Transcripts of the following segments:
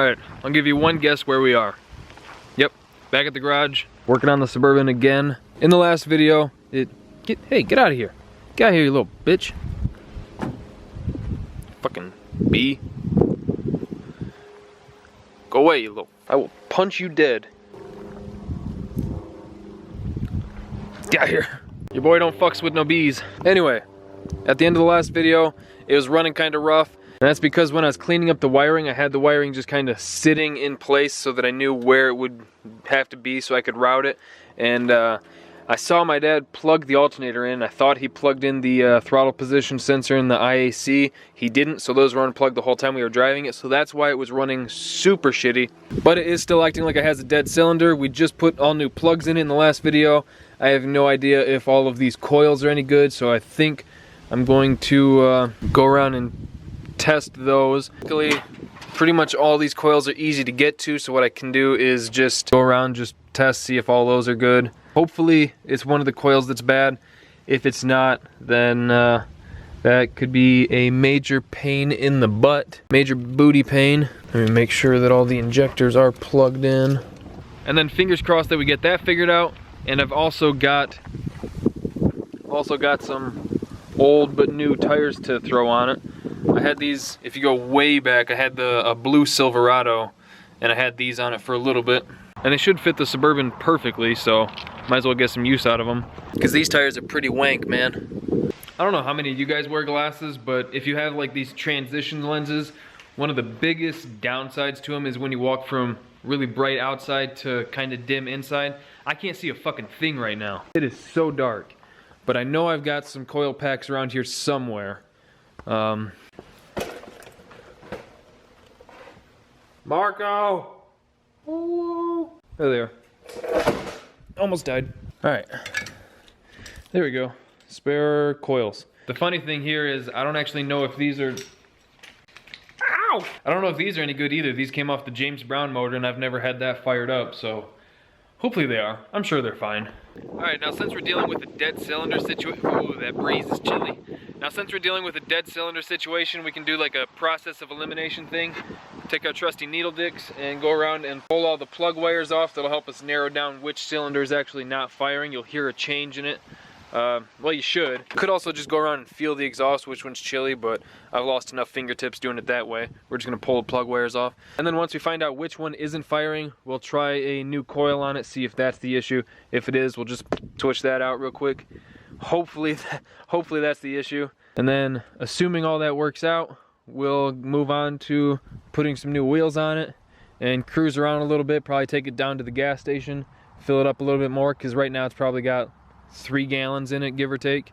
Alright, I'll give you one guess where we are. Yep, back at the garage, working on the Suburban again. In the last video, hey, get out of here. Get out of here, you little bitch. Fucking bee. Go away, you little... I will punch you dead. Get out of here. Your boy don't fucks with no bees. Anyway, at the end of the last video, it was running kind of rough. And that's because when I was cleaning up the wiring, I had the wiring just kind of sitting in place so that I knew where it would have to be so I could route it. And I saw my dad plug the alternator in. I thought he plugged in the throttle position sensor in the IAC. He didn't, so those were unplugged the whole time we were driving it. So that's why it was running super shitty. But it is still acting like it has a dead cylinder. We just put all new plugs in it in the last video. I have no idea if all of these coils are any good, so I think I'm going to go around and test those. Luckily, pretty much all these coils are easy to get to, so what I can do is just go around, just test, see if all those are good. Hopefully it's one of the coils that's bad. If it's not, then that could be a major pain in the butt, major booty pain. Let me make sure that all the injectors are plugged in. And then fingers crossed that we get that figured out. And I've also got some old but new tires to throw on it. I had these, if you go way back, I had a blue Silverado, and I had these on it for a little bit. And they should fit the Suburban perfectly, so might as well get some use out of them. Because these tires are pretty wank, man. I don't know how many of you guys wear glasses, but if you have like these transition lenses, one of the biggest downsides to them is when you walk from really bright outside to kind of dim inside. I can't see a fucking thing right now. It is so dark. But I know I've got some coil packs around here somewhere. Marco! Ooh. There they are. Almost died. Alright. There we go. Spare coils. The funny thing here is I don't actually know if these are... Ow! I don't know if these are any good either. These came off the James Brown motor and I've never had that fired up, so... hopefully they are. I'm sure they're fine. Alright, now since we're dealing with a dead cylinder situation... Ooh, that breeze is chilly. Now since we're dealing with a dead cylinder situation, we can do like a process of elimination thing. Take our trusty needle dicks and go around and pull all the plug wires off. That'll help us narrow down which cylinder is actually not firing. You'll hear a change in it. Well, you should. You could also just go around and feel the exhaust, which one's chilly, but I've lost enough fingertips doing it that way. We're just gonna pull the plug wires off. And then once we find out which one isn't firing, we'll try a new coil on it, see if that's the issue. If it is, we'll just switch that out real quick. Hopefully that's the issue. And then, assuming all that works out, we'll move on to putting some new wheels on it and cruise around a little bit, probably take it down to the gas station, fill it up a little bit more, because right now it's probably got 3 gallons in it, give or take.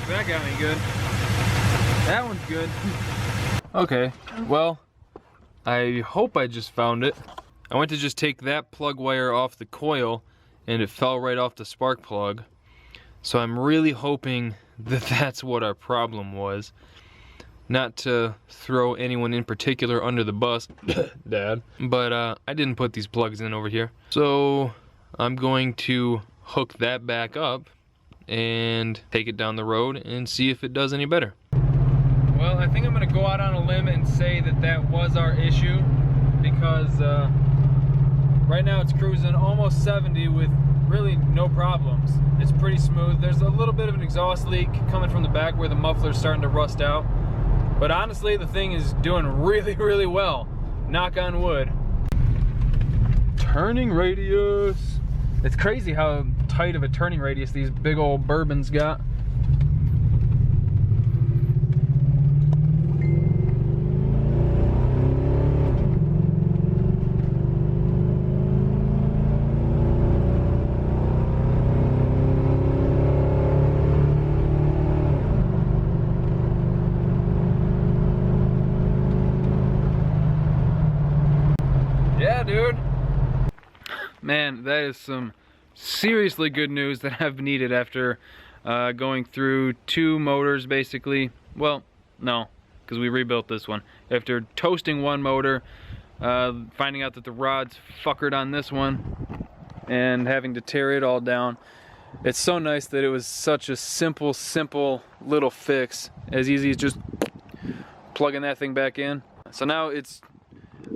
That got me good. That one's good. Okay, well, I hope I just found it. I went to just take that plug wire off the coil and it fell right off the spark plug. So I'm really hoping that that's what our problem was. Not to throw anyone in particular under the bus, Dad, but I didn't put these plugs in over here. So I'm going to hook that back up and take it down the road and see if it does any better. Well, I think I'm gonna go out on a limb and say that that was our issue, because right now it's cruising almost 70 with really no problems. It's pretty smooth. There's a little bit of an exhaust leak coming from the back where the muffler's starting to rust out, but honestly the thing is doing really, really well. Knock on wood. Turning radius. It's crazy how tight of a turning radius these big old Bourbons got. dude. Man, that is some seriously good news that I've needed after going through 2 motors basically. Well, no, because we rebuilt this one. After toasting one motor, finding out that the rod's fuckered on this one, and having to tear it all down. It's so nice that it was such a simple little fix. As easy as just plugging that thing back in. So now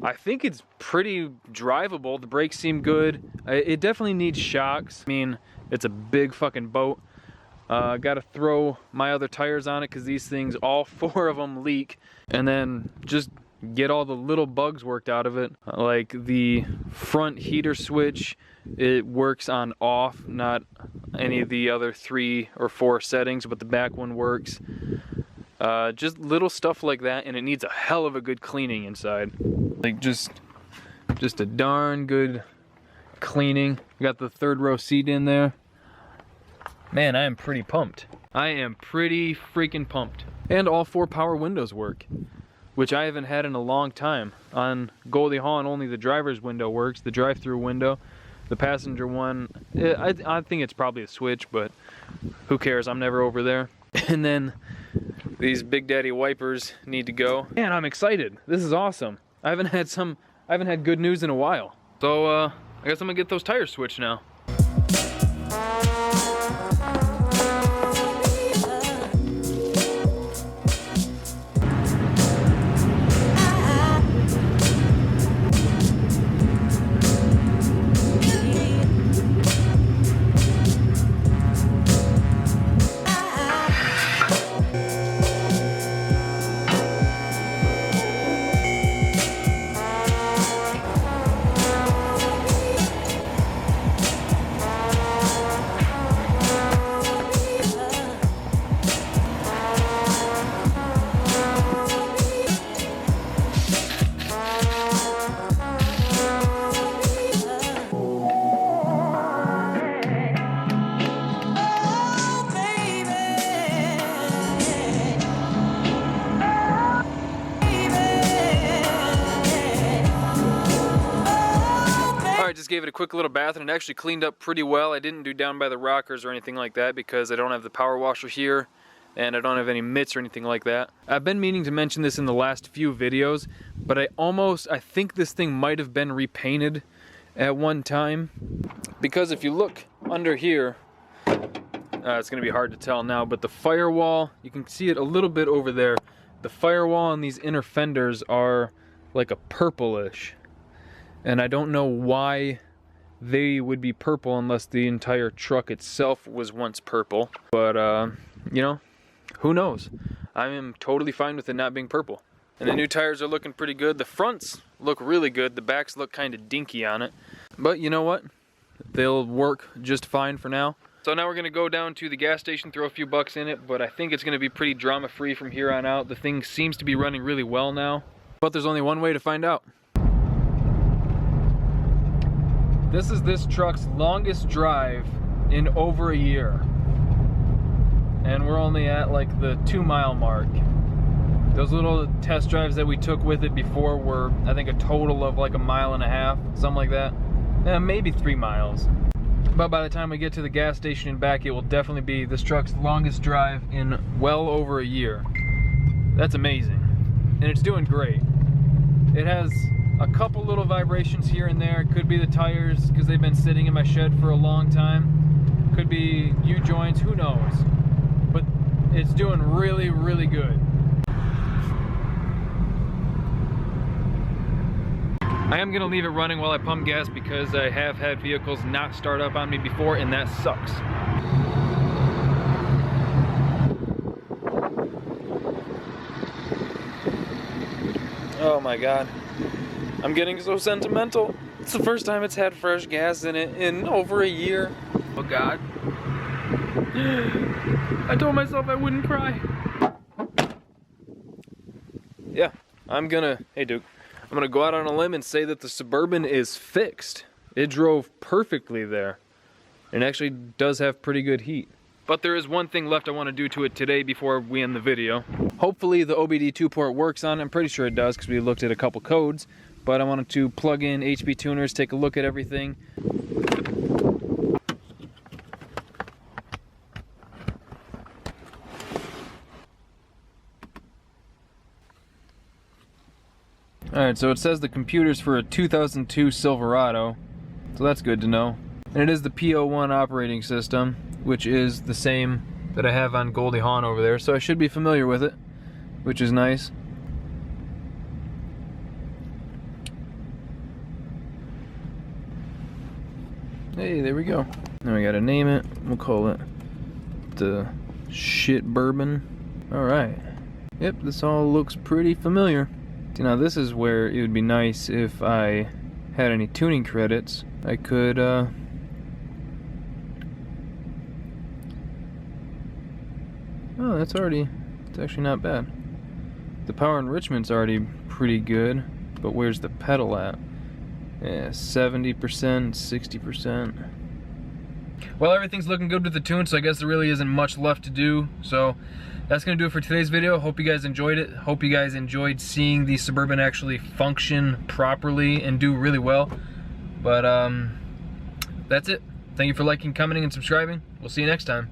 I think it's pretty drivable. The brakes seem good. It definitely needs shocks. I mean, it's a big fucking boat. Gotta throw my other tires on it because these things, all 4 of them leak. And then just get all the little bugs worked out of it. Like the front heater switch, it works on off, not any of the other 3 or 4 settings, but the back one works. Just little stuff like that, and it needs a hell of a good cleaning inside. Like just a darn good cleaning. Got the 3rd row seat in there. Man, I am pretty pumped. I am pretty freaking pumped. And all 4 power windows work, which I haven't had in a long time. On Goldie Hawn, only the driver's window works, the drive-through window. The passenger one, I think it's probably a switch, but who cares? I'm never over there. And then these Big Daddy wipers need to go. Man, I'm excited. This is awesome. I haven't had good news in a while. So I guess I'm gonna get those tires switched now. Just gave it a quick little bath, and it actually cleaned up pretty well. I didn't do down by the rockers or anything like that because I don't have the power washer here and I don't have any mitts or anything like that. I've been meaning to mention this in the last few videos, but I think this thing might have been repainted at one time, because if you look under here, it's gonna be hard to tell now, but the firewall, you can see it a little bit over there. The firewall and these inner fenders are like a purplish. And I don't know why they would be purple unless the entire truck itself was once purple. But, you know, who knows? I am totally fine with it not being purple. And the new tires are looking pretty good. The fronts look really good. The backs look kind of dinky on it. But you know what? They'll work just fine for now. So now we're going to go down to the gas station, throw a few bucks in it. But I think it's going to be pretty drama-free from here on out. The thing seems to be running really well now. But there's only one way to find out. This is this truck's longest drive in over a year. And we're only at like the 2-mile mark. Those little test drives that we took with it before were, I think, a total of like 1.5 miles, something like that. Maybe 3 miles. But by the time we get to the gas station and back, it will definitely be this truck's longest drive in well over a year. That's amazing. And it's doing great. It has a couple little vibrations here and there. It could be the tires because they've been sitting in my shed for a long time. Could be U-joints, who knows. But it's doing really, really good. I am going to leave it running while I pump gas because I have had vehicles not start up on me before, and that sucks. Oh my god. I'm getting so sentimental. It's the first time it's had fresh gas in it in over a year. Oh god. I told myself I wouldn't cry. Yeah, hey Duke, I'm gonna go out on a limb and say that the Suburban is fixed. It drove perfectly there. It actually does have pretty good heat. But there is one thing left I want to do to it today before we end the video. Hopefully the OBD2 port works on it. I'm pretty sure it does because we looked at a couple codes. but I wanted to plug in HP tuners, take a look at everything. Alright, so it says the computer's for a 2002 Silverado, so that's good to know. And it is the P01 operating system, which is the same that I have on Goldie Hawn over there, so I should be familiar with it, which is nice. Hey, there we go. Now we gotta name it. We'll call it the Shit Bourbon. Alright. Yep, this all looks pretty familiar. See, now this is where it would be nice if I had any tuning credits. I could, oh, it's actually not bad. The power enrichment's already pretty good, but where's the pedal at? Yeah, 70%, 60%. Well, everything's looking good with the tune, so I guess there really isn't much left to do. So that's gonna do it for today's video. Hope you guys enjoyed it. Hope you guys enjoyed seeing the Suburban actually function properly and do really well. But that's it. Thank you for liking, commenting, and subscribing. We'll see you next time.